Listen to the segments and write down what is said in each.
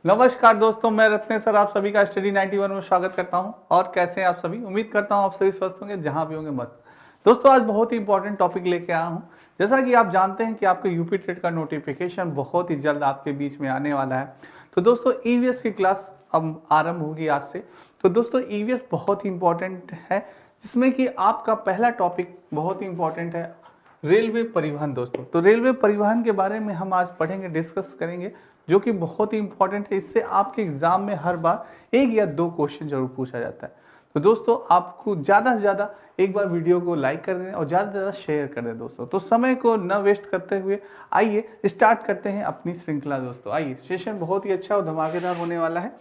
नमस्कार दोस्तों, मैं रत्नेश्वर आप सभी का स्टडी 91 में स्वागत करता हूं। और कैसे हैं आप सभी? उम्मीद करता हूं आप सभी स्वस्थ होंगे, जहां भी होंगे मस्त। दोस्तों, आज बहुत ही इंपॉर्टेंट टॉपिक लेके आया हूं। जैसा कि आप जानते हैं कि आपके यूपी टेट का नोटिफिकेशन बहुत ही जल्द आपके बीच में आने वाला है। तो दोस्तों, ईवीएस की क्लास अब आरंभ होगी आज से। तो दोस्तों, ईवीएस बहुत ही इंपॉर्टेंट है, जिसमें कि आपका पहला टॉपिक बहुत ही इंपॉर्टेंट है, रेलवे परिवहन। दोस्तों, तो रेलवे परिवहन के बारे में हम आज पढ़ेंगे, डिस्कस करेंगे, जो कि बहुत ही इंपॉर्टेंट है। इससे आपके एग्जाम में हर बार एक या दो क्वेश्चन जरूर पूछा जाता है। तो दोस्तों, आपको ज़्यादा से ज़्यादा एक बार वीडियो को लाइक कर दें और ज़्यादा से ज़्यादा शेयर कर दें दोस्तों। तो समय को न वेस्ट करते हुए आइए स्टार्ट करते हैं अपनी श्रृंखला। दोस्तों आइए, सेशन बहुत ही अच्छा और धमाकेदार होने वाला है।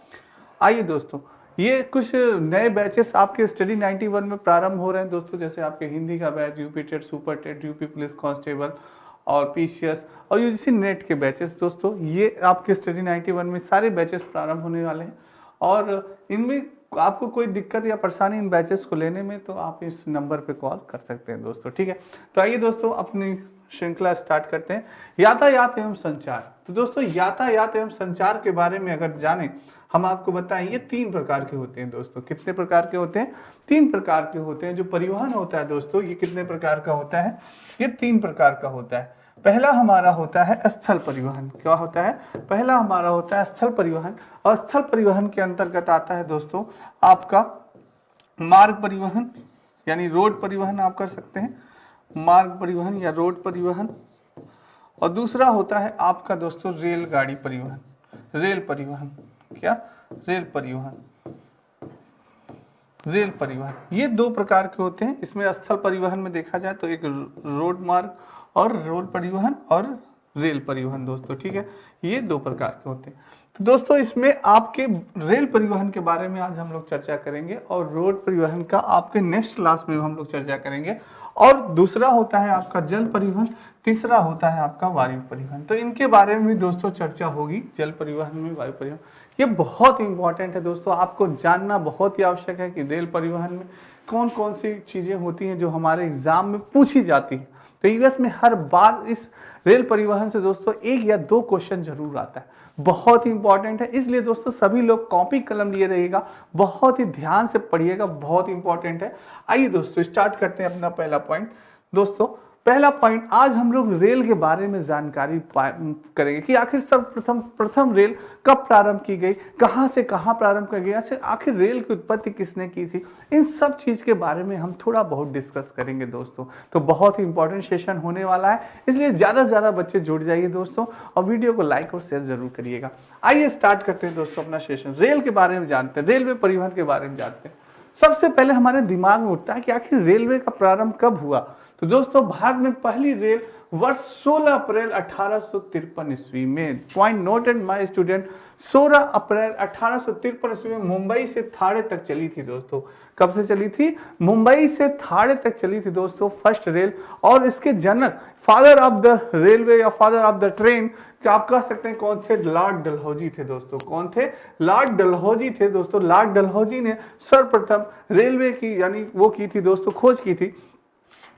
आइए दोस्तों, ये कुछ नए बैचेस आपके स्टडी 91 में प्रारंभ हो रहे हैं दोस्तों। जैसे आपके हिंदी का batch, UP TET, super TET, UP police constable और पीसीएस और यूजीसी नेट के बैचेस। दोस्तों, ये आपके स्टडी 91 में सारे बैचेस प्रारंभ होने वाले हैं। और इनमें आपको कोई दिक्कत या परेशानी इन बैचेस को लेने में, तो आप इस नंबर पे कॉल कर सकते हैं दोस्तों। ठीक है, तो आइए दोस्तों, अपनी श्रृंखला स्टार्ट करते हैं। यातायात एवं संचार। तो दोस्तों, यातायात एवं संचार के बारे में अगर जाने, हम आपको बताएं, ये 3 प्रकार के होते हैं दोस्तों। कितने प्रकार के होते हैं? 3 प्रकार के होते हैं। जो परिवहन होता है दोस्तों, ये कितने प्रकार का होता है? ये 3 प्रकार का होता है। पहला हमारा होता है स्थल परिवहन। क्या होता है? पहला हमारा होता है स्थल परिवहन। और स्थल परिवहन के अंतर्गत आता है दोस्तों आपका मार्ग परिवहन, यानी रोड परिवहन आप कर सकते हैं, मार्ग परिवहन या रोड परिवहन। और दूसरा होता है आपका दोस्तों रेलगाड़ी परिवहन, रेल परिवहन। क्या? रेल परिवहन। रेल परिवहन, ये 2 प्रकार के होते हैं। इसमें स्थल परिवहन में देखा जाए तो एक रोड मार्ग और रोड परिवहन और रेल परिवहन दोस्तों। ठीक है, ये 2 प्रकार के होते हैं। तो दोस्तों, इसमें आपके रेल परिवहन के बारे में आज हम लोग चर्चा करेंगे और रोड परिवहन का आपके नेक्स्ट क्लास में हम लोग चर्चा करेंगे। और दूसरा होता है आपका जल परिवहन, तीसरा होता है आपका वायु परिवहन। तो इनके बारे में भी दोस्तों चर्चा होगी। जल परिवहन में, वायु परिवहन, ये बहुत इंपॉर्टेंट है दोस्तों। आपको जानना बहुत ही आवश्यक है कि रेल परिवहन में कौन कौन सी चीजें होती हैं जो हमारे एग्जाम में पूछी जाती है। तो ईवीएस में हर बार इस रेल परिवहन से दोस्तों 1 या 2 क्वेश्चन जरूर आता है। बहुत ही इंपॉर्टेंट है, इसलिए दोस्तों सभी लोग कॉपी कलम लिए रहिएगा, बहुत ही ध्यान से पढ़िएगा, बहुत इंपॉर्टेंट है। आइए दोस्तों, स्टार्ट करते हैं अपना पहला पॉइंट। दोस्तों, पहला पॉइंट, आज हम लोग रेल के बारे में जानकारी करेंगे कि आखिर प्रथम रेल कब प्रारंभ की गई, कहां से कहां प्रारंभ की गई, आखिर रेल की उत्पत्ति किसने की थी। इन सब चीज के बारे में हम थोड़ा बहुत डिस्कस करेंगे दोस्तों। तो बहुत ही इंपॉर्टेंट सेशन होने वाला है, इसलिए ज्यादा से ज्यादा बच्चे जुड़ जाइए दोस्तों और वीडियो को लाइक और शेयर जरूर करिएगा। आइए स्टार्ट करते हैं दोस्तों अपना सेशन। रेल के बारे में जानते हैं, रेलवे परिवहन के बारे में जानते हैं। सबसे पहले हमारे दिमाग में उठता है कि आखिर रेलवे का प्रारंभ कब हुआ। तो दोस्तों, भारत में पहली रेल वर्ष 16 अप्रैल 1853 ईस्वी में, पॉइंट नोटेड माय स्टूडेंट, 16 अप्रैल 1853 ईस्वी में मुंबई से थाने तक चली थी दोस्तों। कब से चली थी? मुंबई से थाने तक चली थी दोस्तों फर्स्ट रेल। और इसके जनक, फादर ऑफ द रेलवे या फादर ऑफ द ट्रेन, क्या आप कह सकते हैं कौन थे? लॉर्ड डलहौजी थे दोस्तों। कौन थे? लॉर्ड डलहौजी थे दोस्तों। लॉर्ड डलहौजी ने सर्वप्रथम रेलवे की, यानी वो की थी दोस्तों, खोज की थी।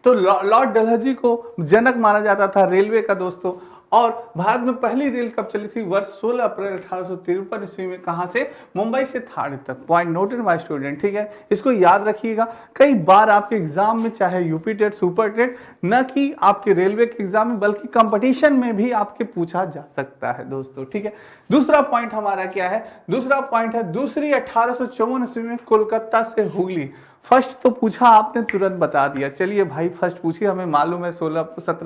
तो लॉर्ड डलहौजी को जनक माना जाता था रेलवे का दोस्तों। और भारत में पहली रेल कब चली थी? वर्ष 16 अप्रैल 1853 ईस्वी में। कहां से? मुंबई से थाने तक। Point noted my student. ठीक है, इसको याद रखिएगा। कई बार आपके एग्जाम में, चाहे यूपी टेट, सुपर टेट, न कि आपके रेलवे के एग्जाम में, बल्कि कंपटीशन में भी आपके पूछा जा सकता है दोस्तों। ठीक है, दूसरा पॉइंट हमारा क्या है? दूसरा पॉइंट है दूसरी 1854 ईस्वी में कोलकाता से हुगली। फर्स्ट तो पूछा आपने, तुरंत बता दिया। चलिए भाई, फर्स्ट पूछिए, हमें मालूम है 16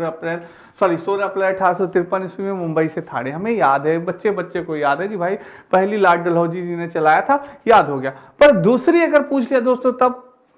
अप्रैल 1853 ईस्वी में मुंबई से थाने, हमें याद है, बच्चे बच्चे को याद है कि भाई पहली लॉर्ड डलहौजी जी ने चलाया था, याद हो गया। पर दूसरी अगर पूछ लिया दोस्तों,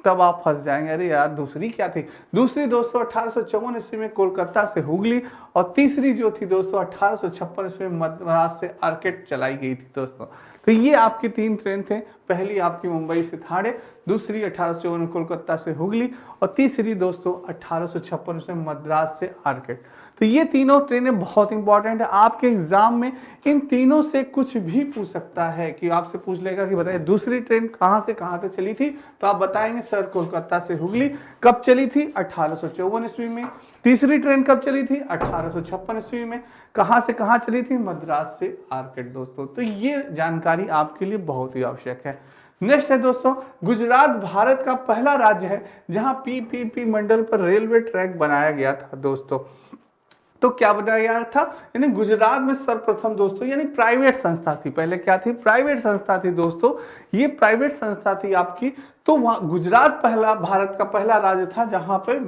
तब आप फंस जाएंगे। अरे यार, दूसरी क्या थी? दूसरी दोस्तों 1854 ईस्वी में कोलकाता से हुगली। और तीसरी जो थी दोस्तों 1856 ईस्वी में मद्रास से आर्केट चलाई गई थी दोस्तों। तो ये आपकी 3 ट्रेन थे। पहली आपकी मुंबई से थाने, दूसरी 1854 में कोलकाता से हुगली, और तीसरी दोस्तों 1856 में मद्रास से आर्केट। तो तो ये तीनों ट्रेनें बहुत इंपॉर्टेंट है आपके एग्जाम में। इन तीनों से कुछ भी पूछ सकता है कि आपसे पूछ लेगा कि बताइए दूसरी ट्रेन कहां से कहां तक चली थी, तो आप बताएंगे सर कोलकाता से हुगली कब चली थी 1854 ईस्वी में। तीसरी ट्रेन कब चली थी 1856 ईस्वी में। कहां से कहां चली थी मद्रास से आर्केट दोस्तों। तो ये जानकारी आपके लिए बहुत ही आवश्यक है। नेक्स्ट है दोस्तों, गुजरात भारत का पहला राज्य है जहां पीपीपी मॉडल पर रेलवे ट्रैक बनाया गया था दोस्तों। तो क्या बनाया गया था, यानी गुजरात में सर्वप्रथम दोस्तों, यानी प्राइवेट संस्था थी, पहले क्या थी प्राइवेट संस्था थी दोस्तों, ये प्राइवेट संस्था थी आपकी। तो वहां गुजरात पहला भारत का पहला राज्य था जहां पर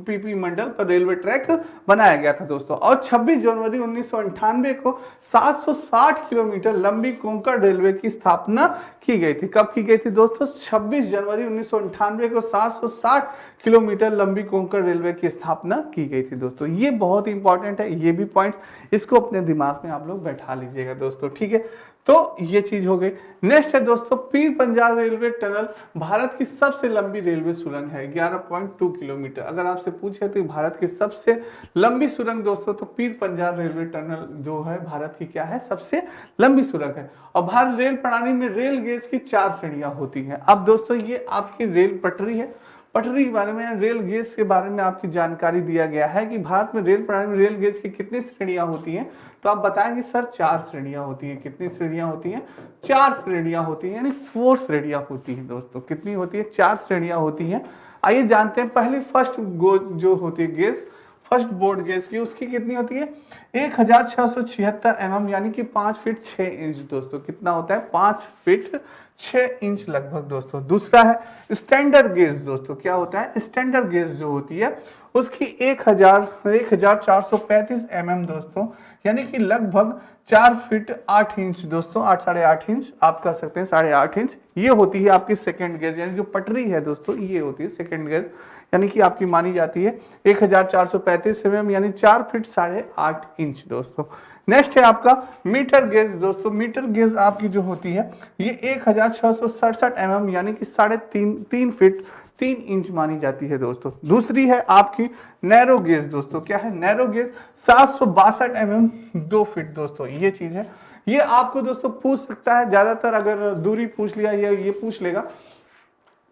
पीपी मंडल पर रेलवे ट्रैक बनाया गया था दोस्तों। और 26 जनवरी 1998 को 760 किलोमीटर लंबी कोंकण रेलवे की स्थापना की गई थी। कब की गई थी दोस्तों, 26 जनवरी 1998 को 760 किलोमीटर लंबी कोंकण रेलवे की स्थापना की गई थी दोस्तों। ये बहुत ही इंपॉर्टेंट है, ये भी पॉइंट्स इसको अपने दिमाग में आप लोग बैठा लीजिएगा दोस्तों, ठीक है। तो ये चीज हो गई। नेक्स्ट है दोस्तों, पीर पंजाल रेलवे टनल भारत की सबसे लंबी रेलवे सुरंग है 11.2 किलोमीटर। अगर आपसे पूछे तो भारत की सबसे लंबी सुरंग दोस्तों, तो पीर पंजाल रेलवे टनल जो है भारत की क्या है सबसे लंबी सुरंग है। और भारत रेल प्रणाली में रेल गेज की 4 श्रेणियां होती हैं। अब दोस्तों ये आपकी रेल पटरी है, पटरी के बारे में रेल गेज के बारे में आपकी जानकारी दिया गया है कि भारत में रेल प्रणाली में रेल गेज की कितनी श्रेणियां होती हैं, तो आप बताएंगे सर 4 श्रेणियां होती हैं। कितनी श्रेणियां होती हैं, 4 श्रेणियां होती हैं, यानी 4 श्रेणियां होती हैं दोस्तों। कितनी होती है, 4 श्रेणियां होती हैं। आइए जानते हैं पहली फर्स्ट जो होती है गेज, फर्स्ट बोर्ड गेज की, उसकी कितनी होती है 1676 mm, यानी कि 5 फीट 6 इंच दोस्तों। कितना होता है 5 फीट 6 इंच लगभग दोस्तों। दूसरा है स्टैंडर्ड गेज दोस्तों। क्या होता है स्टैंडर्ड गेज जो होती है उसकी 1435 mm दोस्तों, यानी कि लगभग 4 फीट 8 इंच दोस्तों, 8 साढ़े 8 इंच आप कह सकते हैं, 8.5 इंच। ये होती है आपकी सेकंड गेज, यानी जो पटरी है दोस्तों ये होती है सेकंड गेज, यानी कि आपकी मानी जाती है 1435 mm, यानी 4 फीट 8.5 इंच दोस्तों। नेक्स्ट है आपका मीटर गेज दोस्तों। मीटर गेज आपकी जो होती है ये 1667 mm, यानी कि 3.5 फीट 3 इंच मानी जाती है दोस्तों। दूसरी है आपकी नैरो गेज दोस्तों। क्या है नैरो गेज, 762 mm 2 फीट दोस्तों। ये चीज है, ये आपको दोस्तों पूछ सकता है, ज्यादातर अगर दूरी पूछ लिया या ये पूछ लेगा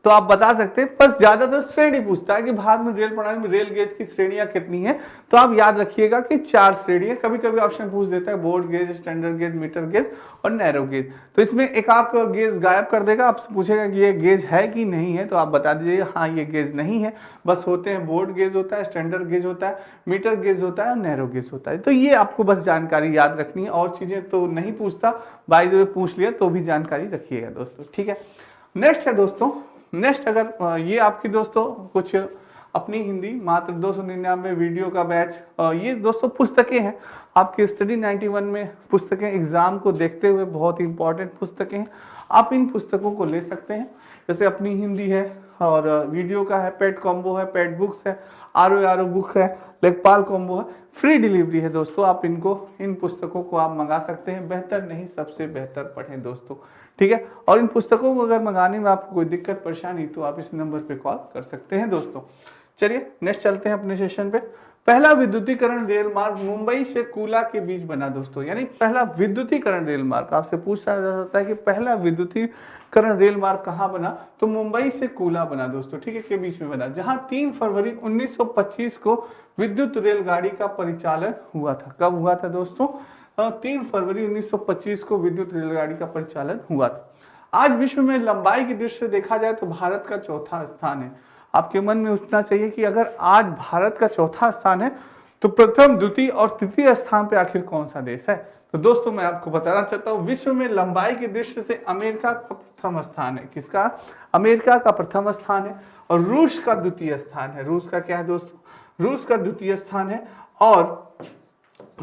तो आप बता सकते हैं, बस ज्यादातर श्रेणी पूछता है कि भारत में रेल प्रणाली में रेल गेज की श्रेणियां कितनी हैं, तो आप याद रखिएगा कि 4 श्रेणी है। कभी कभी ऑप्शन पूछ देता है broad gauge, standard gauge, metre gauge और नैरो गेज। तो इसमें एक आप गेज गायब कर देगा, आपसे पूछेगा कि ये गेज है कि नहीं है, तो आप बता दीजिएगा हाँ ये गेज नहीं है। बस होते हैं बोर्ड गेज होता है, स्टैंडर्ड गेज होता है, मीटर गेज होता है और नैरो गेज होता है। तो ये आपको बस जानकारी याद रखनी है, और चीजें तो नहीं पूछता, बाय द वे पूछ लिया तो भी जानकारी रखिएगा दोस्तों, ठीक है। नेक्स्ट है दोस्तों, नेक्स्ट अगर ये आपकी दोस्तों कुछ अपनी हिंदी मात्र 299 वीडियो का बैच, ये दोस्तों पुस्तकें हैं आपके स्टडी 91 में, पुस्तकें एग्जाम को देखते हुए बहुत ही इंपॉर्टेंट पुस्तकें हैं। आप इन पुस्तकों को ले सकते हैं, जैसे अपनी हिंदी है और वीडियो का है, पेड कॉम्बो है, पेड बुक्स है, आर बुक है, लेखपाल कॉम्बो है, फ्री डिलीवरी है दोस्तों। आप इन पुस्तकों को आप मंगा सकते हैं, बेहतर नहीं सबसे बेहतर पढ़ें दोस्तों, ठीक है। और इन पुस्तकों को अगर मंगाने में आपको कोई दिक्कत परेशानी तो आप इस नंबर पे कॉल कर सकते हैं दोस्तों। चलिए नेक्स्ट चलते हैं अपने सेशन पे। पहला विद्युतीकरण रेल मार्ग मुंबई से कूला के बीच बना दोस्तों, यानी पहला विद्युतीकरण रेल मार्ग आपसे पूछा जा सकता है कि पहला विद्युतीकरण रेल मार्ग कहाँ बना, तो मुंबई से कूला बना दोस्तों, ठीक है, के बीच में बना, जहां 3 फरवरी 1925 को विद्युत रेलगाड़ी का परिचालन हुआ था। कब हुआ था दोस्तों, 3 फरवरी 1925 को विद्युत रेलगाड़ी का परिचालन हुआ था। आज विश्व में लंबाई की दृष्टि से देखा जाए तो भारत का चौथा स्थान है। आपके मन में उठना चाहिए कि अगर आज भारत का चौथा स्थान है तो प्रथम, द्वितीय और तृतीय स्थान पे आखिर कौन सा देश है। तो दोस्तों मैं आपको बताना चाहता हूँ, विश्व में लंबाई की दृष्टि से अमेरिका का प्रथम स्थान है। किसका, अमेरिका का प्रथम स्थान है, और रूस का द्वितीय स्थान है। रूस का क्या है दोस्तों, रूस का द्वितीय स्थान है, और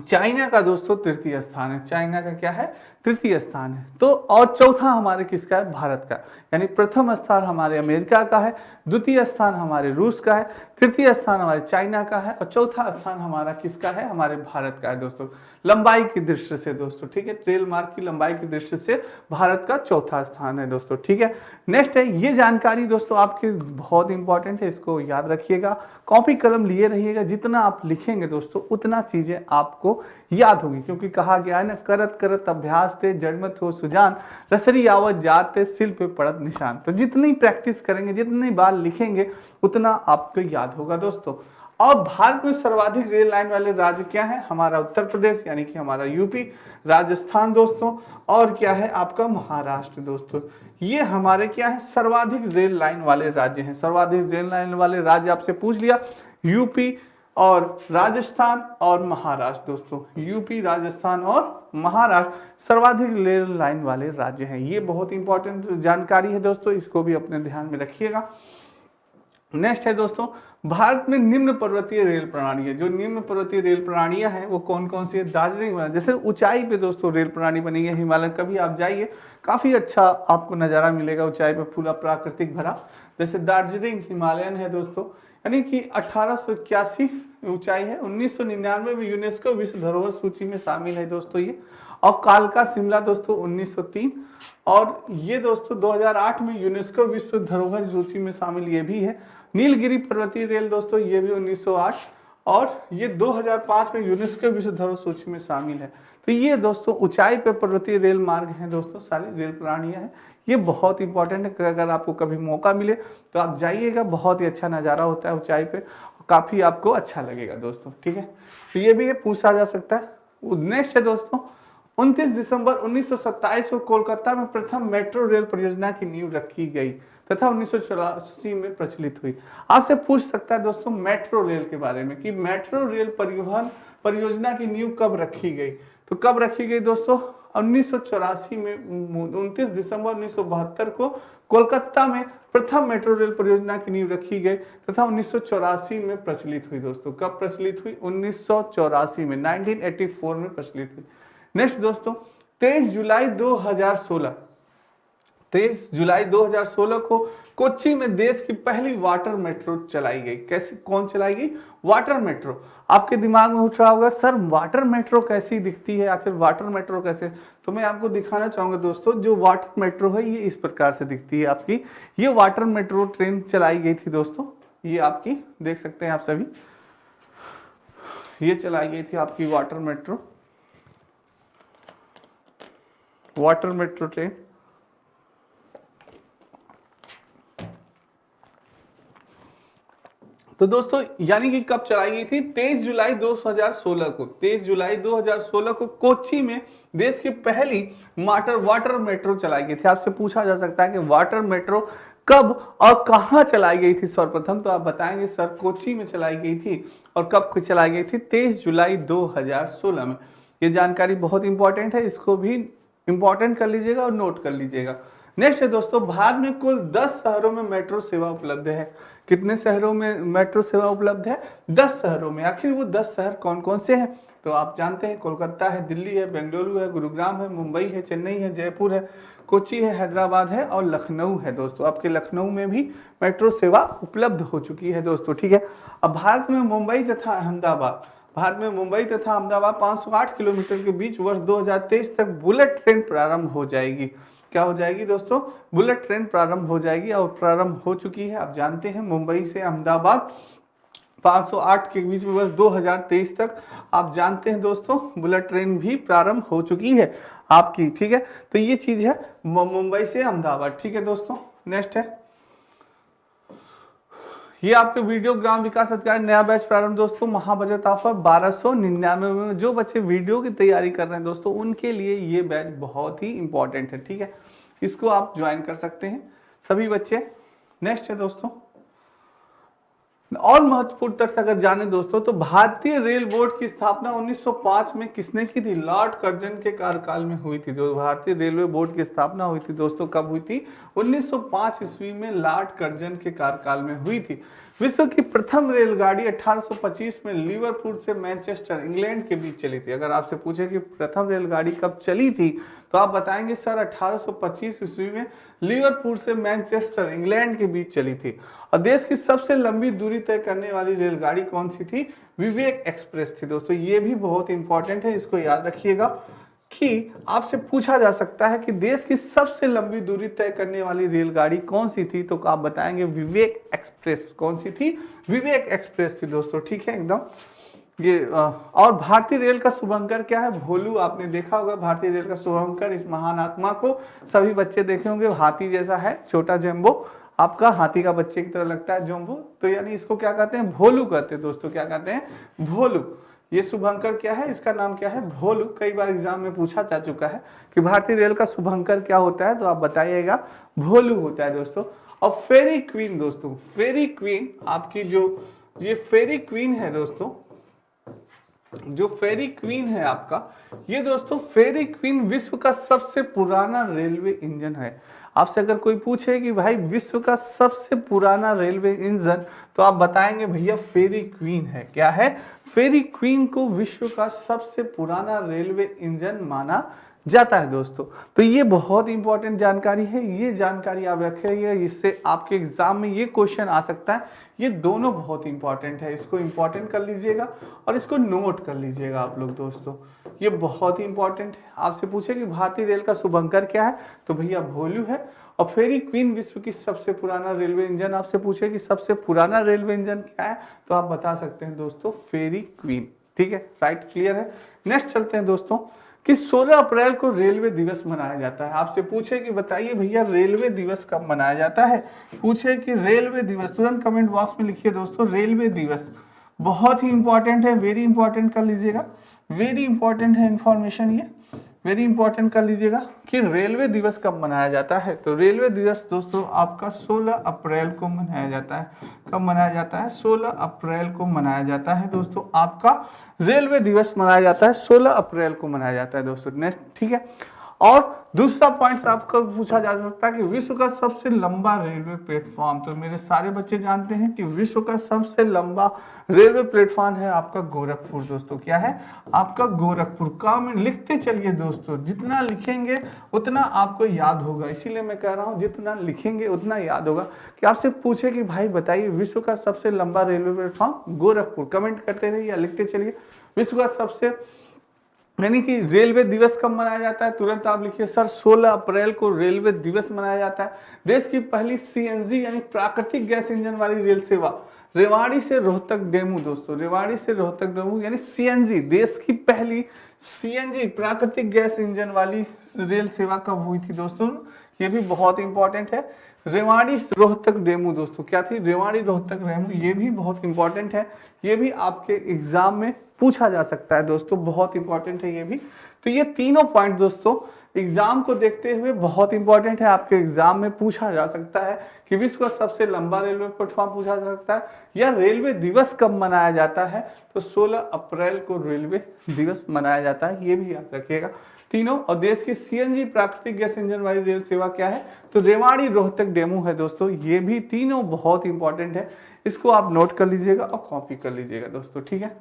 चाइना का दोस्तों तृतीय स्थान है। चाइना का क्या है, तृतीय स्थान है। तो और चौथा हमारे किसका है, भारत का। यानी प्रथम स्थान हमारे अमेरिका का है, द्वितीय स्थान हमारे रूस का है, तृतीय स्थान हमारे चाइना का है और चौथा स्थान हमारा किसका है, हमारे भारत का है दोस्तों, लंबाई की दृष्टि से दोस्तों, ठीक है। रेल मार्ग की लंबाई की दृष्टि से भारत का चौथा स्थान है दोस्तों, ठीक है। नेक्स्ट है, ये जानकारी दोस्तों आपके बहुत इंपॉर्टेंट है, इसको याद रखिएगा, कॉपी कलम लिए रहिएगा, जितना आप लिखेंगे दोस्तों उतना चीजें आपको याद होगी, क्योंकि कहा गया है ना, करत करत अभ्यास ते जड़मत हो सुजान, रसरी आवत जाते सिल पे पड़त निशान। तो जितनी प्रैक्टिस करेंगे, जितनी बार लिखेंगे उतना आपको याद होगा दोस्तों। अब भारत में सर्वाधिक रेल लाइन वाले राज्य क्या है, हमारा उत्तर प्रदेश यानी कि हमारा यूपी, राजस्थान दोस्तों, और क्या है आपका महाराष्ट्र दोस्तों। ये हमारे क्या है, सर्वाधिक रेल लाइन वाले राज्य हैं। सर्वाधिक रेल लाइन वाले राज्य आपसे पूछ लिया, यूपी और राजस्थान और महाराष्ट्र दोस्तों, यूपी, राजस्थान और महाराष्ट्र सर्वाधिक रेल लाइन वाले राज्य हैं। ये बहुत इंपॉर्टेंट जानकारी है दोस्तों, इसको भी अपने ध्यान में रखिएगा। नेक्स्ट है दोस्तों, भारत में निम्न पर्वतीय रेल प्रणाली है। जो निम्न पर्वतीय रेल प्रणालियां हैं वो कौन कौन सी है, दार्जिलिंग, जैसे ऊंचाई पे दोस्तों रेल प्रणाली बनी है, हिमालय, कभी आप जाइए काफी अच्छा आपको नजारा मिलेगा ऊंचाई पे, पूरा प्राकृतिक भरा। जैसे दार्जिलिंग हिमालयन है दोस्तों, यानी कि 1881 ऊंचाई है, 1999 में यूनेस्को विश्व धरोहर सूची में शामिल है दोस्तों ये। और कालका शिमला दोस्तों 1903, और ये दोस्तों 2008 में यूनेस्को विश्व धरोहर सूची में शामिल ये भी है। नीलगिरी पर्वतीय रेल दोस्तों ये भी 1908, और ये 2005 में यूनेस्को विश्व धरोहर सूची में शामिल है। तो ये दोस्तों ऊंचाई पे पर्वतीय रेल मार्ग हैं दोस्तों, सारी रेल प्रणालियां हैं। ये बहुत इंपॉर्टेंट है, अगर आपको कभी मौका मिले तो आप जाइएगा, बहुत ही अच्छा नज़ारा होता है ऊंचाई पे, काफ़ी आपको अच्छा लगेगा दोस्तों, ठीक है। तो ये भी पूछा जा सकता है। नेक्स्ट है दोस्तों, 29 दिसंबर 1927 को कोलकाता में प्रथम मेट्रो रेल परियोजना की नींव रखी गई तथा 1984 में प्रचलित हुई। आपसे पूछ सकता है दोस्तों मेट्रो रेल के बारे में कि मेट्रो रेल परिवहन परियोजना की नींव कब रखी गई। तो कब रखी गई दोस्तों, 1984 में, 29 दिसंबर 1972 को कोलकाता में प्रथम मेट्रो रेल परियोजना की नींव रखी गई तथा 1984 में प्रचलित हुई दोस्तों। कब प्रचलित हुई, 1984 में, 1984 में प्रचलित हुई। नेक्स्ट दोस्तों, 23 जुलाई 2016 को कोच्चि में देश की पहली वाटर मेट्रो चलाई गई। कैसे, कौन चलाई गई, वाटर मेट्रो। आपके दिमाग में उठ रहा होगा सर वाटर मेट्रो कैसी दिखती है, आखिर वाटर मेट्रो कैसे। तो मैं आपको दिखाना चाहूंगा दोस्तों, जो वाटर मेट्रो है ये इस प्रकार से दिखती है आपकी। ये वाटर मेट्रो ट्रेन चलाई गई थी दोस्तों, ये आपकी देख सकते हैं आप सभी, ये चलाई गई थी आपकी वाटर मेट्रो ट्रेन। तो दोस्तों यानी कि कब चलाई गई थी, 23 जुलाई 2016 को, 23 जुलाई 2016 को कोच्चि में देश की पहली वाटर मेट्रो चलाई गई थी। आपसे पूछा जा सकता है कि वाटर मेट्रो कब और कहां चलाई गई थी सर्वप्रथम, तो आप बताएंगे सर कोच्चि में चलाई गई थी। और कब चलाई गई थी, 23 जुलाई 2016 में। ये जानकारी बहुत इंपॉर्टेंट है, इसको भी इंपॉर्टेंट कर लीजिएगा और नोट कर लीजिएगा। नेक्स्ट है दोस्तों, भारत में कुल 10 शहरों में मेट्रो सेवा उपलब्ध है। कितने शहरों में मेट्रो सेवा उपलब्ध है, 10 शहरों में। आखिर वो 10 शहर कौन कौन से हैं, तो आप जानते हैं कोलकाता है, दिल्ली है, बेंगलुरु है, गुरुग्राम है, मुंबई है, चेन्नई है, जयपुर है, कोच्चि है, हैदराबाद है और लखनऊ है दोस्तों। आपके लखनऊ में भी मेट्रो सेवा उपलब्ध हो चुकी है दोस्तों, ठीक है। अब भारत में मुंबई तथा अहमदाबाद 508 किलोमीटर के बीच वर्ष 2023 तक बुलेट ट्रेन प्रारंभ हो जाएगी। क्या हो जाएगी दोस्तों, बुलेट ट्रेन प्रारंभ हो जाएगी और प्रारंभ हो चुकी है। आप जानते हैं मुंबई से अहमदाबाद 508 के बीच में वर्ष 2023 तक आप जानते हैं दोस्तों बुलेट ट्रेन भी प्रारंभ हो चुकी है आपकी, ठीक है। तो ये चीज है मुंबई से अहमदाबाद, ठीक है दोस्तों। नेक्स्ट है, ये आपके वीडियो ग्राम विकास अधिकारी नया बैच प्रारंभ दोस्तों, महाबजट ऑफर 1299 में। जो बच्चे वीडियो की तैयारी कर रहे हैं दोस्तों उनके लिए ये बैच बहुत ही इंपॉर्टेंट है, ठीक है। इसको आप ज्वाइन कर सकते हैं सभी बच्चे। नेक्स्ट है दोस्तों, और महत्वपूर्ण तथ्य अगर जाने दोस्तों तो भारतीय रेल बोर्ड की स्थापना 1905 में किसने की थी, लॉर्ड कर्जन के कार्यकाल में हुई थी। जो भारतीय रेलवे बोर्ड की स्थापना हुई थी दोस्तों, कब हुई थी, 1905 ईस्वी में लॉर्ड कर्जन के कार्यकाल में हुई थी। विश्व की प्रथम रेलगाड़ी 1825 में लिवरपूल से मैनचेस्टर इंग्लैंड के बीच चली थी। अगर आपसे पूछे कि प्रथम रेलगाड़ी कब चली थी तो आप बताएंगे सर 1825 ईस्वी में लिवरपूल से मैनचेस्टर इंग्लैंड के बीच चली थी। और देश की सबसे लंबी दूरी तय करने वाली रेलगाड़ी कौन सी थी? विवेक एक्सप्रेस थी दोस्तों। ये भी बहुत इंपॉर्टेंट है, इसको याद रखिएगा कि आपसे पूछा जा सकता है कि देश की सबसे लंबी दूरी तय करने वाली रेलगाड़ी कौन सी थी, तो आप बताएंगे विवेक एक्सप्रेस। कौन सी थी? विवेक एक्सप्रेस थी दोस्तों, ठीक है एकदम। ये और भारतीय रेल का शुभंकर क्या है? भोलू। आपने देखा होगा भारतीय रेल का शुभंकर, इस महान आत्मा को सभी बच्चे देखे होंगे, हाथी जैसा है, छोटा जम्बो, आपका हाथी का बच्चे की तरह लगता है जम्बो, तो यानी इसको क्या कहते हैं? भोलू कहते हैं दोस्तों। क्या कहते हैं? भोलू। ये शुभंकर क्या है? इसका नाम क्या है? भोलू। कई बार एग्जाम में पूछा जा चुका है कि भारतीय रेल का शुभंकर क्या होता है, तो आप बताइएगा भोलू होता है दोस्तों। और फेरी क्वीन दोस्तों, फेरी क्वीन आपकी जो ये फेरी क्वीन है दोस्तों, जो फेरी क्वीन है आपका, ये दोस्तों फेरी क्वीन विश्व का सबसे पुराना रेलवे इंजन है। आपसे अगर कोई पूछे कि भाई विश्व का सबसे पुराना रेलवे इंजन, तो आप बताएंगे भैया फेरी क्वीन है। क्या है? फेरी क्वीन को विश्व का सबसे पुराना रेलवे इंजन माना जाता है दोस्तों। तो ये बहुत इंपॉर्टेंट जानकारी है, ये जानकारी आप रखिए, इससे आपके एग्जाम में ये क्वेश्चन आ सकता है। ये दोनों बहुत इंपॉर्टेंट है, इसको इंपॉर्टेंट कर लीजिएगा और इसको नोट कर लीजिएगा आप लोग दोस्तों, ये बहुत ही इंपॉर्टेंट है। आपसे पूछे कि भारतीय रेल का शुभंकर क्या है, तो भैया भोलू है। और फेरी क्वीन विश्व की सबसे पुराना रेलवे इंजन, आपसे पूछे कि सबसे पुराना रेलवे इंजन क्या है, तो आप बता सकते हैं दोस्तों फेरी क्वीन। ठीक है, राइट, क्लियर है। नेक्स्ट चलते हैं दोस्तों कि 16 अप्रैल को रेलवे दिवस मनाया जाता है। आपसे पूछे कि बताइए भैया रेलवे दिवस कब मनाया जाता है, पूछे कि रेलवे दिवस, तुरंत कमेंट बॉक्स में लिखिए दोस्तों रेलवे दिवस। बहुत ही इंपॉर्टेंट है, वेरी इंपॉर्टेंट कर लीजिएगा, वेरी इंपॉर्टेंट है इंफॉर्मेशन, ये वेरी इंपॉर्टेंट कर लीजिएगा कि रेलवे दिवस कब मनाया जाता है। तो रेलवे दिवस दोस्तों आपका 16 अप्रैल को मनाया जाता है। कब मनाया जाता है? 16 अप्रैल को मनाया जाता है दोस्तों। आपका रेलवे दिवस मनाया जाता है 16 अप्रैल को मनाया जाता है दोस्तों। नेक्स्ट, ठीक है। और दूसरा पॉइंट आपको पूछा जा सकता है कि विश्व का सबसे लंबा रेलवे प्लेटफॉर्म, तो मेरे सारे बच्चे जानते हैं कि विश्व का सबसे लंबा रेलवे प्लेटफॉर्म है आपका गोरखपुर दोस्तों। क्या है? आपका गोरखपुर। काम लिखते चलिए दोस्तों, जितना लिखेंगे उतना आपको याद होगा, इसीलिए मैं कह रहा हूं जितना लिखेंगे उतना याद होगा। कि आपसे पूछे कि भाई बताइए विश्व का सबसे लंबा रेलवे प्लेटफॉर्म गोरखपुर, कमेंट करते रहिए या लिखते चलिए। विश्व का सबसे, यानी कि रेलवे दिवस कब मनाया जाता है, तुरंत आप लिखिए सर 16 अप्रैल को रेलवे दिवस मनाया जाता है। देश की पहली सीएनजी यानी प्राकृतिक गैस इंजन वाली रेल सेवा रेवाड़ी से रोहतक डेमू दोस्तों, रेवाड़ी से रोहतक डेमू यानी सीएनजी, देश की पहली सीएनजी प्राकृतिक गैस इंजन वाली रेल सेवा कब हुई थी दोस्तों, ये भी बहुत इंपॉर्टेंट है। रेवाड़ी रोहतक डेमू दोस्तों, क्या थी? रेवाड़ी रोहतक डेमू, ये भी बहुत इंपॉर्टेंट है, ये भी आपके एग्जाम में पूछा जा सकता है दोस्तों, बहुत इंपॉर्टेंट है ये भी। तो ये तीनों पॉइंट दोस्तों एग्जाम को देखते हुए बहुत इंपॉर्टेंट है, आपके एग्जाम में पूछा जा सकता है कि विश्व का सबसे लंबा रेलवे प्लेटफॉर्म पूछा जा सकता है, या रेलवे दिवस कब मनाया जाता है, तो 16 अप्रैल को रेलवे दिवस मनाया जाता है, ये भी याद रखिएगा तीनों। और देश की सीएनजी प्राकृतिक गैस इंजन वाली रेल सेवा क्या है, तो रेवाड़ी रोहतक डेमू है दोस्तों। ये भी तीनों बहुत इंपॉर्टेंट है, इसको आप नोट कर लीजिएगा और कॉपी कर लीजिएगा दोस्तों, ठीक है।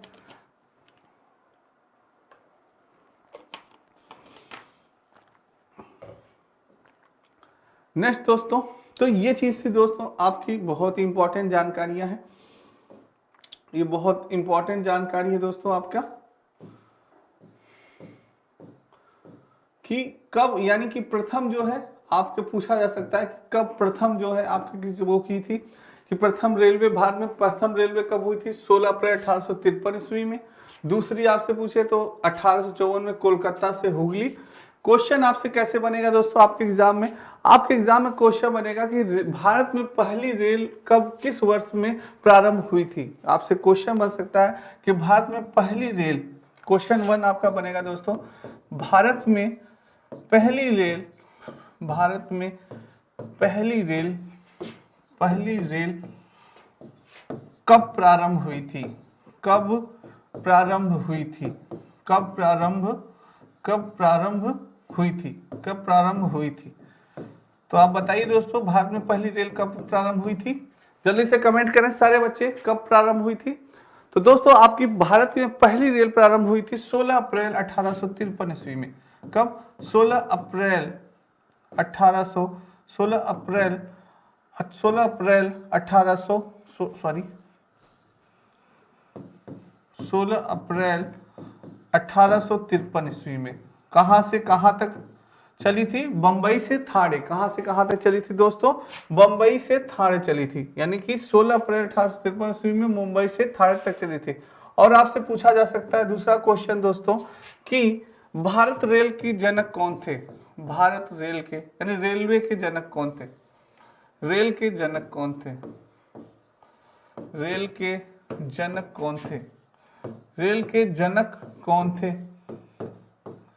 नेक्स्ट दोस्तों, तो ये चीज थी दोस्तों आपकी बहुत ही इंपॉर्टेंट जानकारियां हैं, ये बहुत इंपॉर्टेंट जानकारी है दोस्तों आपका कि कब, यानी कि प्रथम जो है आपके पूछा जा सकता है कि कब प्रथम जो है आपकी किसी वो की थी कि प्रथम रेलवे, भारत में प्रथम रेलवे कब हुई थी, 16 अप्रैल 1853 ईस्वी में। दूसरी आपसे पूछे तो 1854 में कोलकाता से हुगली। क्वेश्चन आपसे कैसे बनेगा दोस्तों आपके एग्जाम में, आपके एग्जाम में क्वेश्चन बनेगा कि भारत में पहली रेल कब, किस वर्ष में प्रारंभ हुई थी। आपसे क्वेश्चन बन सकता है कि भारत में पहली रेल, क्वेश्चन 1 आपका बनेगा दोस्तों, भारत में पहली रेल, भारत में पहली रेल कब प्रारंभ हुई थी, कब प्रारंभ हुई थी, कब प्रारंभ हुई थी। तो आप बताइए दोस्तों भारत में पहली रेल कब प्रारंभ हुई थी, जल्दी से कमेंट करें सारे बच्चे, कब प्रारंभ हुई थी। तो दोस्तों आपकी भारत में पहली रेल प्रारंभ हुई थी 16 अप्रैल 1853 ईस्वी में। कब? 16 अप्रैल 1800 16 अप्रैल 1800 सॉरी 16 अप्रैल 1853 ईस्वी में। कहां से कहां तक चली थी? बंबई से थाने। कहां से कहां तक चली थी दोस्तों? बंबई से थाने चली थी, यानी कि 16 अप्रैल 1853 ईस्वी में मुंबई से थाने तक चली थी। और आपसे पूछा जा सकता है दूसरा क्वेश्चन दोस्तों कि भारत रेल की जनक कौन थे? भारत रेल के यानी रेलवे के जनक कौन थे? रेल के जनक कौन थे? रेल के जनक कौन थे? रेल के जनक कौन थे?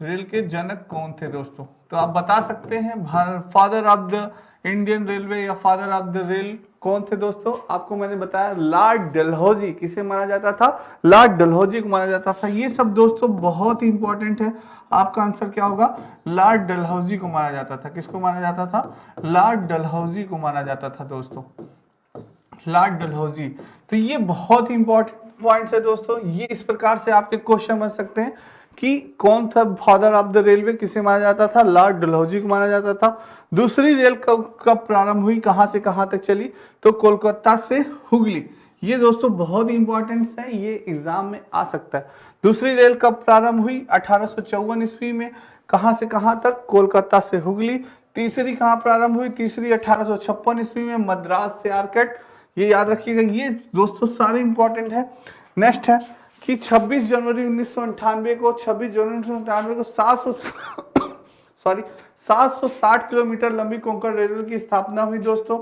रेल के जनक कौन थे दोस्तों? तो आप बता सकते हैं father of the Indian railway या फादर ऑफ द रेल कौन थे दोस्तों? आपको मैंने बताया लॉर्ड डलहौजी। किसे माना जाता था? लॉर्ड डलहौजी को माना जाता था। ये सब दोस्तों बहुत ही इंपॉर्टेंट है। आपका आंसर क्या होगा? लॉर्ड डलहौजी को माना जाता था। किसको माना जाता था? लॉर्ड डलहौजी को माना जाता था दोस्तों, लॉर्ड डलहौजी। तो ये बहुत ही इंपॉर्टेंट पॉइंट्स है दोस्तों। ये इस प्रकार से आपके क्वेश्चन बन सकते हैं कि कौन था फादर ऑफ द रेलवे, किसे माना जाता था? लॉर्ड डलहौजी को माना जाता था। दूसरी रेल कब प्रारंभ हुई, कहां से कहां तक चली? तो कोलकाता से हुगली। ये दोस्तों बहुत ही इंपॉर्टेंट है, ये एग्जाम में आ सकता है। दूसरी रेल कब प्रारंभ हुई? 1854 ईस्वी में। कहां से कहां तक? कोलकाता से हुगली। तीसरी कहां प्रारंभ हुई? तीसरी 1856 ईस्वी में, मद्रास से आरकट। ये याद रखिएगा, ये दोस्तों सारे इंपॉर्टेंट है। नेक्स्ट है कि 26 जनवरी 1998 को 760 किलोमीटर लंबी कोंकण रेलवे की स्थापना हुई दोस्तों।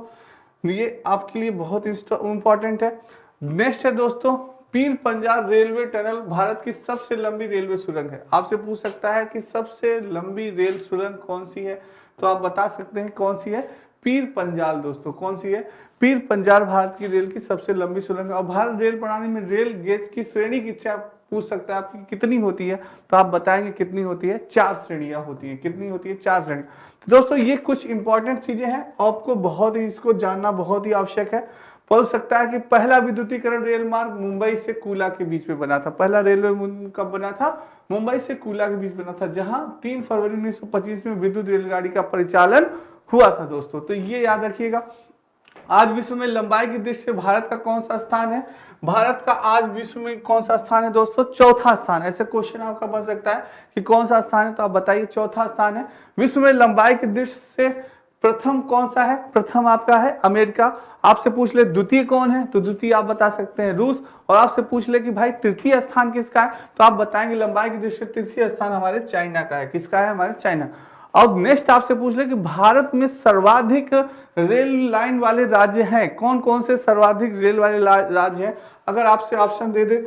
ये आपके लिए बहुत इंपॉर्टेंट है। नेक्स्ट है दोस्तों पीर पंजाल रेलवे टनल भारत की सबसे लंबी रेलवे सुरंग है। आपसे पूछ सकता है कि सबसे लंबी रेल सुरंग कौन सी है, तो आप बता सकते हैं कौन सी है? पीर पंजाल दोस्तों। कौन सी है? पीर पंजाल भारत की रेल की सबसे लंबी सुरंग। और भारत रेल प्रणाली में रेल गेज की श्रेणी की पूछ सकता है आपकी कितनी होती है, तो आप बताएंगे कितनी होती है? 4 श्रेणियां होती है। कितनी होती है? 4 श्रेणी। तो दोस्तों ये कुछ इंपॉर्टेंट चीजें हैं, आपको बहुत ही इसको जानना बहुत ही आवश्यक है। पूछ सकता है कि पहला विद्युतीकरण रेल मार्ग मुंबई से कूला के बीच में बना था। पहला रेलवे कब बना था? मुंबई से कूला के बीच बना था, जहां 3 फरवरी 1925 में विद्युत रेलगाड़ी का परिचालन हुआ था दोस्तों। तो ये याद रखिएगा। आज विश्व में लंबाई की दृष्टि से भारत का कौन सा स्थान है? भारत का आज विश्व में कौन सा स्थान है दोस्तों? चौथा स्थान। ऐसे क्वेश्चन आपका बन सकता है कि कौन सा स्थान है, तो आप बताइए। चौथा स्थान है। विश्व में लंबाई की दृष्टि से प्रथम कौन सा है? प्रथम आपका है अमेरिका। आपसे पूछ ले द्वितीय कौन है, तो द्वितीय आप बता सकते हैं रूस। और आपसे पूछ ले कि भाई तृतीय स्थान किसका है, तो आप बताएंगे लंबाई की दृष्टि से तृतीय स्थान हमारे चाइना का है। किसका है? हमारे चाइना। अब नेक्स्ट आपसे पूछ ले कि भारत में सर्वाधिक रेल लाइन वाले राज्य हैं। कौन कौन से सर्वाधिक रेल वाले राज्य हैं? अगर आपसे ऑप्शन दे दे,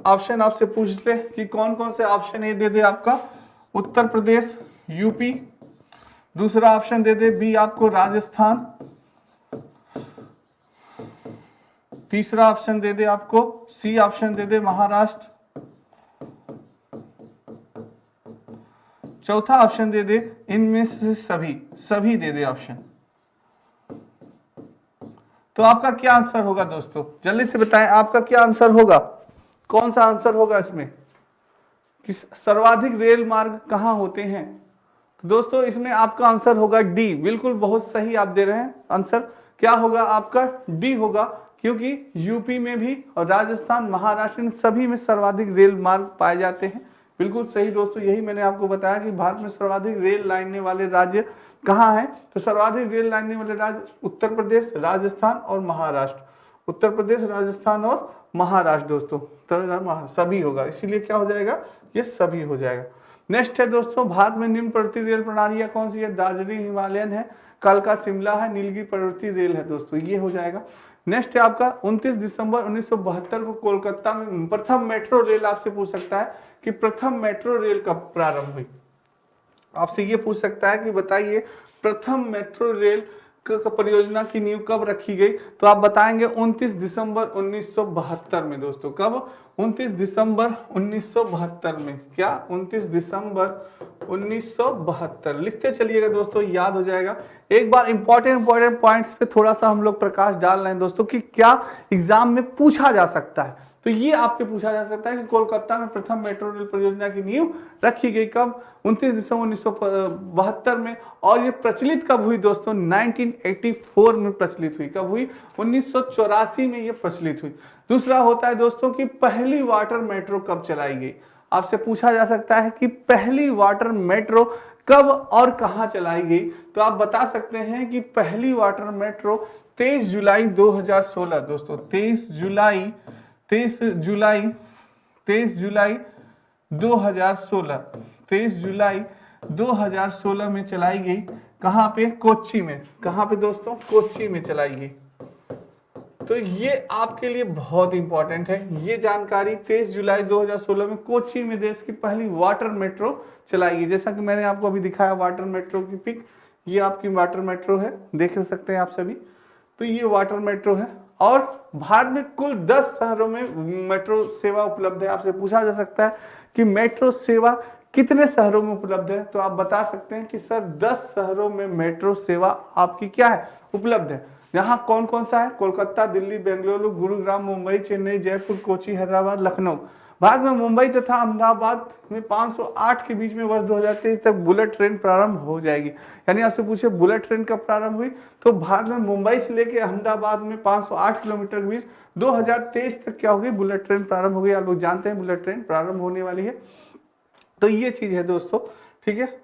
ऑप्शन आपसे पूछ ले कि कौन कौन से, ऑप्शन ए दे दे आपका उत्तर प्रदेश, यूपी। दूसरा ऑप्शन दे दे बी आपको राजस्थान। तीसरा ऑप्शन दे दे आपको सी ऑप्शन दे दे महाराष्ट्र। चौथा ऑप्शन दे दे इनमें से सभी दे दे ऑप्शन। तो आपका क्या आंसर होगा दोस्तों? जल्दी से बताएं आपका क्या आंसर होगा? कौन सा आंसर होगा इसमें कि सर्वाधिक रेल मार्ग कहां होते हैं? तो दोस्तों इसमें आपका आंसर होगा डी। बिल्कुल बहुत सही आप दे रहे हैं आंसर। क्या होगा आपका? डी होगा, क्योंकि यूपी में भी और राजस्थान, महाराष्ट्र, इन सभी में सर्वाधिक रेल मार्ग पाए जाते हैं। बिल्कुल सही दोस्तों, यही मैंने आपको बताया कि भारत में सर्वाधिक रेल लाइनने वाले राज्य कहाँ हैं। तो सर्वाधिक रेल लाइनने वाले राज्य उत्तर प्रदेश, राजस्थान और महाराष्ट्र। उत्तर प्रदेश, राजस्थान और महाराष्ट्र दोस्तों। तो सभी होगा, इसीलिए क्या हो जाएगा? ये सभी हो जाएगा। नेक्स्ट है दोस्तों भारत में निम्न प्रवृत्ति रेल प्रणालियां कौन सी है? दार्जिलिंग हिमालयन है, कालका शिमला है, नीलगिरी प्रवृत्ति रेल है दोस्तों। ये हो जाएगा। नेक्स्ट है आपका 29 दिसंबर 1972 को कोलकाता में प्रथम मेट्रो रेल। आपसे पूछ सकता है कि प्रथम मेट्रो रेल कब प्रारंभ हुई? आपसे ये पूछ सकता है कि बताइए प्रथम मेट्रो रेल परियोजना की नींव कब रखी गई? तो आप बताएंगे 29 दिसंबर 1972 में दोस्तों। कब? 29 दिसंबर 1972 में। क्या? 29 दिसंबर 1972 लिखते चलिएगा दोस्तों, याद हो जाएगा। एक बार इंपॉर्टेंट पॉइंट्स पे थोड़ा सा हम लोग प्रकाश डाल रहे हैं दोस्तों कि क्या एग्जाम में पूछा जा सकता है। तो ये आपके पूछा जा सकता है कि कोलकाता में प्रथम मेट्रो रेल परियोजना की नींव रखी गई कब? 29 दिसंबर 1972 में। और ये प्रचलित कब हुई दोस्तों? 1984 में प्रचलित हुई। कब हुई? 1984 में ये प्रचलित हुई। दूसरा होता है दोस्तों कि पहली वाटर मेट्रो कब चलाई गई? आपसे पूछा जा सकता है कि पहली वाटर मेट्रो कब और कहां चलाई गई? तो आप बता सकते हैं कि पहली वाटर मेट्रो 23 जुलाई 2016 दोस्तों, 23 जुलाई 2016, 23 जुलाई 2016 में चलाई गई। कहां पे? कोच्चि में। कहां पे दोस्तों? कोच्चि में चलाई गई। तो ये आपके लिए बहुत इंपॉर्टेंट है ये जानकारी। 23 जुलाई 2016 में कोच्चि में देश की पहली वाटर मेट्रो चलाई गई। जैसा कि मैंने आपको अभी दिखाया वाटर मेट्रो की पिक, ये आपकी वाटर मेट्रो है, देख सकते हैं आप सभी। तो ये वाटर मेट्रो है और भारत में कुल 10 शहरों में मेट्रो सेवा उपलब्ध है। आपसे पूछा जा सकता है कि मेट्रो सेवा कितने शहरों में उपलब्ध है? तो आप बता सकते हैं कि सर 10 शहरों में मेट्रो सेवा आपकी क्या है? उपलब्ध है। यहाँ कौन कौन सा है? कोलकाता, दिल्ली, बेंगलुरु, गुरुग्राम, मुंबई, चेन्नई, जयपुर, कोची, हैदराबाद, लखनऊ। भारत में मुंबई तथा अहमदाबाद में 508 के बीच में वर्ष 2023 तक बुलेट ट्रेन प्रारंभ हो जाएगी। यानी आपसे पूछे बुलेट ट्रेन कब प्रारंभ हुई? तो भारत में मुंबई से लेकर अहमदाबाद में 508 किलोमीटर के बीच 2023 तक क्या होगी? बुलेट ट्रेन प्रारंभ हो गई। आप लोग जानते हैं बुलेट ट्रेन प्रारंभ होने वाली है। तो ये चीज है दोस्तों, ठीक है।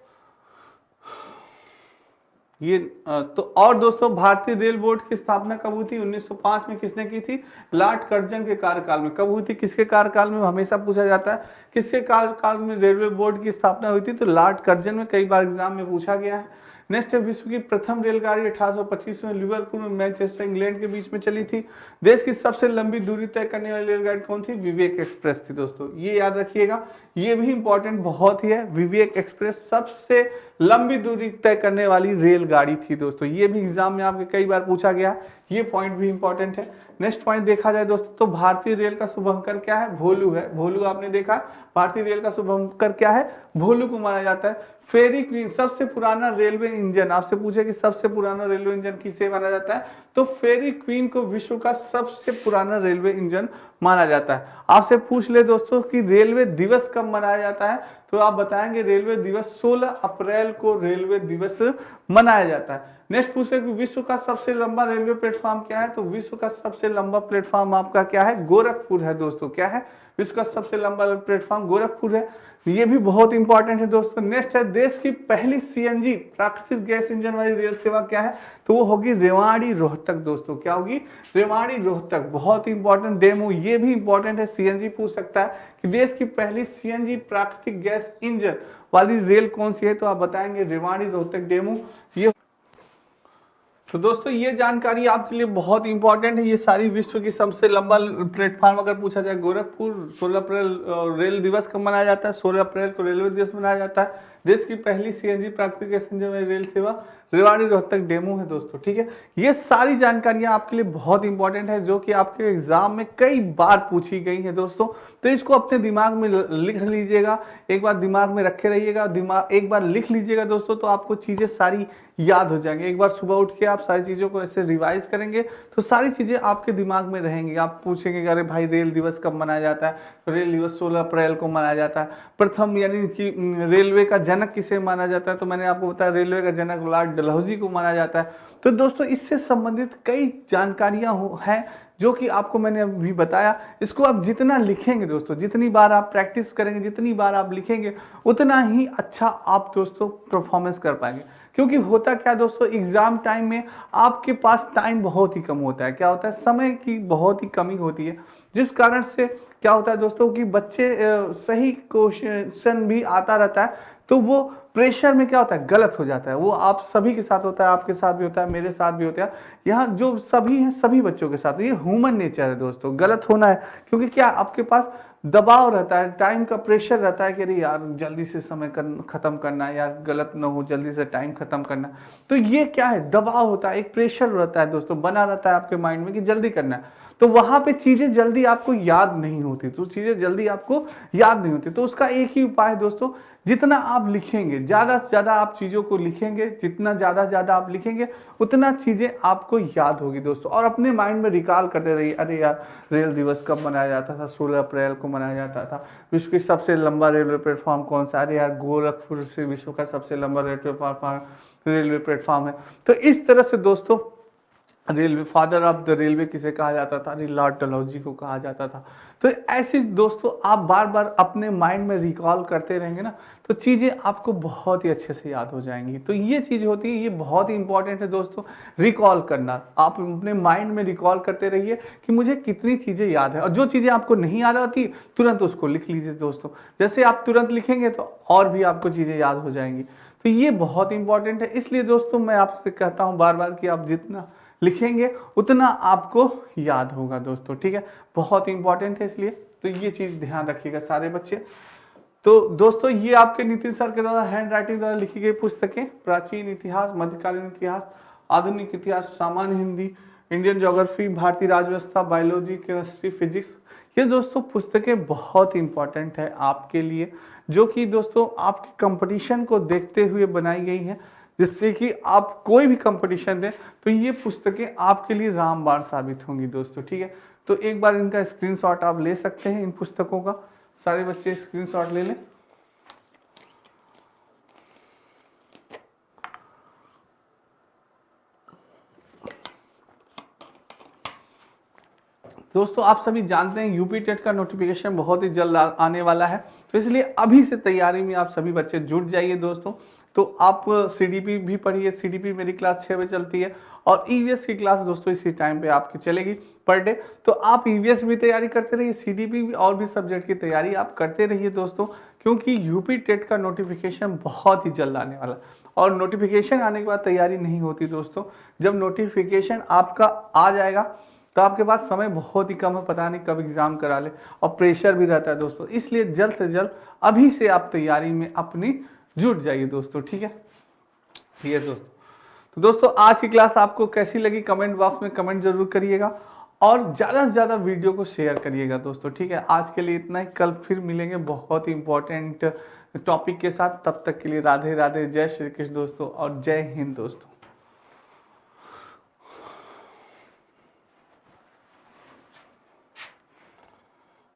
ये तो और दोस्तों भारतीय रेल बोर्ड की स्थापना कब हुई थी? 1905 में। किसने की थी? लॉर्ड कर्जन के कार्यकाल में। कब हुई थी? किसके कार्यकाल में? हमेशा पूछा जाता है किसके कार्यकाल में रेलवे बोर्ड की स्थापना हुई थी? तो लॉर्ड कर्जन में। कई बार एग्जाम में पूछा गया है। नेक्स्ट है विश्व की प्रथम रेलगाड़ी 1825 में लिवरपूल में मैनचेस्टर इंग्लैंड के बीच में चली थी। देश की सबसे लंबी दूरी तय करने वाली रेलगाड़ी कौन थी? विवेक एक्सप्रेस थी दोस्तों, ये याद रखिएगा। ये भी इंपॉर्टेंट बहुत ही है। विवेक एक्सप्रेस सबसे लंबी दूरी तय करने वाली रेलगाड़ी थी दोस्तों। ये भी एग्जाम में आपके कई बार पूछा गया, ये पॉइंट भी इंपॉर्टेंट है। नेक्स्ट पॉइंट देखा जाए दोस्तों तो भारतीय रेल का शुभंकर क्या है? भोलू है। भोलू आपने देखा, भारतीय रेल का शुभंकर क्या है? भोलू को माना जाता है। फेरी क्वीन सबसे पुराना रेलवे इंजन, आपसे पूछे कि सबसे पुराना रेलवे इंजन किसे माना जाता है? तो फेरी क्वीन को विश्व का सबसे पुराना रेलवे इंजन माना जाता है। आपसे पूछ ले दोस्तों कि रेलवे दिवस कब मनाया जाता है? तो आप बताएंगे रेलवे दिवस 16 अप्रैल को रेलवे दिवस मनाया जाता है। नेक्स्ट पूछे कि विश्व का सबसे लंबा रेलवे प्लेटफॉर्म क्या है? तो विश्व का सबसे लंबा प्लेटफॉर्म आपका क्या है? गोरखपुर है दोस्तों। क्या है? विश्व का सबसे लंबा प्लेटफॉर्म गोरखपुर है। ये भी बहुत इंपॉर्टेंट है दोस्तों। नेक्स्ट है देश की पहली सीएनजी प्राकृतिक गैस इंजन वाली रेल सेवा क्या है? तो वो होगी रेवाड़ी रोहतक दोस्तों। क्या होगी? रेवाड़ी रोहतक। बहुत इंपॉर्टेंट डेमो, ये भी इंपॉर्टेंट है, सीएनजी पूछ सकता है कि देश की पहली सीएनजी प्राकृतिक गैस इंजन वाली रेल कौन सी है? तो आप बताएंगे रेवाड़ी रोहतक डेमो। ये तो दोस्तों ये जानकारी आपके लिए बहुत इंपॉर्टेंट है। ये सारी विश्व की सबसे लंबा प्लेटफॉर्म अगर पूछा जाए गोरखपुर। 16 अप्रैल रेल दिवस कब मनाया जाता है? 16 अप्रैल को रेलवे दिवस मनाया जाता है। देश की पहली सीएनजी प्राकृतिक गैस इंजन वाली रेल सेवा रेवाड़ी रोहतक डेमो है दोस्तों, ठीक है। ये सारी जानकारियां आपके लिए बहुत इंपॉर्टेंट है जो कि आपके एग्जाम में कई बार पूछी गई है दोस्तों। तो इसको अपने दिमाग में लिख लीजिएगा, एक बार दिमाग में रखे रहिएगा, दिमाग एक बार लिख लीजिएगा दोस्तों, तो आपको चीजें सारी याद हो जाएंगे। एक बार सुबह उठ के आप सारी चीजों को ऐसे रिवाइज करेंगे तो सारी चीजें आपके दिमाग में रहेंगी। आप पूछेंगे अरे भाई रेल दिवस कब मनाया जाता है? तो रेल दिवस 16 अप्रैल को मनाया जाता है। प्रथम यानी कि रेलवे का जनक किसे माना जाता है? तो मैंने आपको बताया रेलवे का जनक लॉर्ड डलहौजी को माना जाता है। तो दोस्तों इससे संबंधित कई जानकारियां हैं जो कि आपको मैंने अभी बताया। इसको आप जितना लिखेंगे दोस्तों, जितनी बार आप प्रैक्टिस करेंगे, जितनी बार आप लिखेंगे, उतना ही अच्छा आप दोस्तों परफॉर्मेंस कर पाएंगे। क्योंकि होता क्या दोस्तों, एग्जाम टाइम में आपके पास टाइम बहुत ही कम होता है। क्या होता है? समय की बहुत ही कमी होती है, जिस कारण से क्या होता है दोस्तों कि बच्चे सही क्वेश्चन भी आता रहता है तो वो प्रेशर में क्या होता है, गलत हो जाता है। वो आप सभी के साथ होता है, आपके साथ भी होता है, मेरे साथ भी होता है, यहाँ जो सभी हैं सभी बच्चों के साथ। ये ह्यूमन नेचर है दोस्तों, गलत होना है। क्योंकि क्या आपके पास दबाव रहता है, टाइम का प्रेशर रहता है कि अरे यार जल्दी से समय खत्म करना है, यार गलत ना हो, जल्दी से टाइम खत्म करना। तो ये क्या है? दबाव होता है, एक प्रेशर रहता है दोस्तों, बना रहता है आपके माइंड में कि जल्दी करना है। तो वहां पे चीजें जल्दी आपको याद नहीं होती, तो चीजें जल्दी आपको याद नहीं होती। तो उसका एक ही उपाय है दोस्तों, जितना आप लिखेंगे, ज्यादा से ज्यादा आप चीजों को लिखेंगे, जितना ज्यादा आप लिखेंगे उतना चीजें आपको याद होगी दोस्तों। और अपने माइंड में रिकॉल करते रहिए, अरे यार रेल दिवस कब मनाया जाता था, 16 अप्रैल को मनाया जाता था। विश्व की सबसे लंबा रेलवे प्लेटफॉर्म कौन सा, अरे यार गोरखपुर से विश्व का सबसे लंबा रेलवे प्लेटफॉर्म है। तो इस तरह से दोस्तों railway father of the railway किसे कहा जाता था, लॉर्ड डलहौजी को कहा जाता था। तो ऐसे दोस्तों आप बार बार अपने माइंड में रिकॉल करते रहेंगे ना, तो चीज़ें आपको बहुत ही अच्छे से याद हो जाएंगी। तो ये चीज़ होती है, ये बहुत ही इंपॉर्टेंट है दोस्तों, रिकॉल करना। आप अपने माइंड में रिकॉल करते रहिए कि मुझे कितनी चीज़ें याद है, और जो चीज़ें आपको नहीं याद आती तुरंत उसको लिख लीजिए दोस्तों। जैसे आप तुरंत लिखेंगे तो और भी आपको चीज़ें याद हो जाएंगी। तो ये बहुत इंपॉर्टेंट है। इसलिए दोस्तों मैं आपसे कहता हूँ बार बार कि आप जितना लिखेंगे उतना आपको याद होगा दोस्तों, ठीक है। बहुत इंपॉर्टेंट है, इसलिए तो ये चीज ध्यान रखिएगा सारे बच्चे। तो दोस्तों ये आपके नितिन सर के द्वारा हैंड राइटिंग द्वारा लिखी गई पुस्तकें, प्राचीन इतिहास, मध्यकालीन इतिहास, आधुनिक इतिहास, सामान्य हिंदी, इंडियन ज्योग्राफी, भारतीय राजव्यवस्था, बायोलॉजी, केमिस्ट्री, फिजिक्स। ये दोस्तों पुस्तकें बहुत इंपॉर्टेंट है आपके लिए, जो कि दोस्तों आपके कंपटीशन को देखते हुए बनाई गई है, जिससे कि आप कोई भी कंपटीशन दें तो ये पुस्तकें आपके लिए रामबाण साबित होंगी दोस्तों, ठीक है। तो एक बार इनका स्क्रीनशॉट आप ले सकते हैं, इन पुस्तकों का सारे बच्चे स्क्रीनशॉट ले लें। दोस्तों आप सभी जानते हैं यूपी टेट का नोटिफिकेशन बहुत ही जल्द आने वाला है, तो इसलिए अभी से तैयारी में आप सभी बच्चे जुट जाइए दोस्तों। तो आप सीडीपी भी पढ़िए, सीडीपी मेरी क्लास 6 बजे चलती है, और ईवीएस की क्लास दोस्तों इसी टाइम पे आपकी चलेगी पर डे। तो आप ईवीएस भी तैयारी करते रहिए, सीडीपी भी और भी सब्जेक्ट की तैयारी आप करते रहिए दोस्तों, क्योंकि यूपी टेट का नोटिफिकेशन बहुत ही जल्द आने वाला है। और नोटिफिकेशन आने के बाद तैयारी नहीं होती दोस्तों, जब नोटिफिकेशन आपका आ जाएगा तो आपके पास समय बहुत ही कम है, पता नहीं कब एग्जाम करा ले, और प्रेशर भी रहता है दोस्तों। इसलिए जल्द से जल्द अभी से आप तैयारी में अपनी जुट जाइए दोस्तों, ठीक है। ये दोस्तों, तो दोस्तों आज की क्लास आपको कैसी लगी कमेंट बॉक्स में कमेंट जरूर करिएगा, और ज़्यादा से ज़्यादा वीडियो को शेयर करिएगा दोस्तों, ठीक है। आज के लिए इतना ही, कल फिर मिलेंगे बहुत ही इंपॉर्टेंट टॉपिक के साथ। तब तक के लिए राधे राधे, जय श्री कृष्ण दोस्तों, और जय हिंद दोस्तों।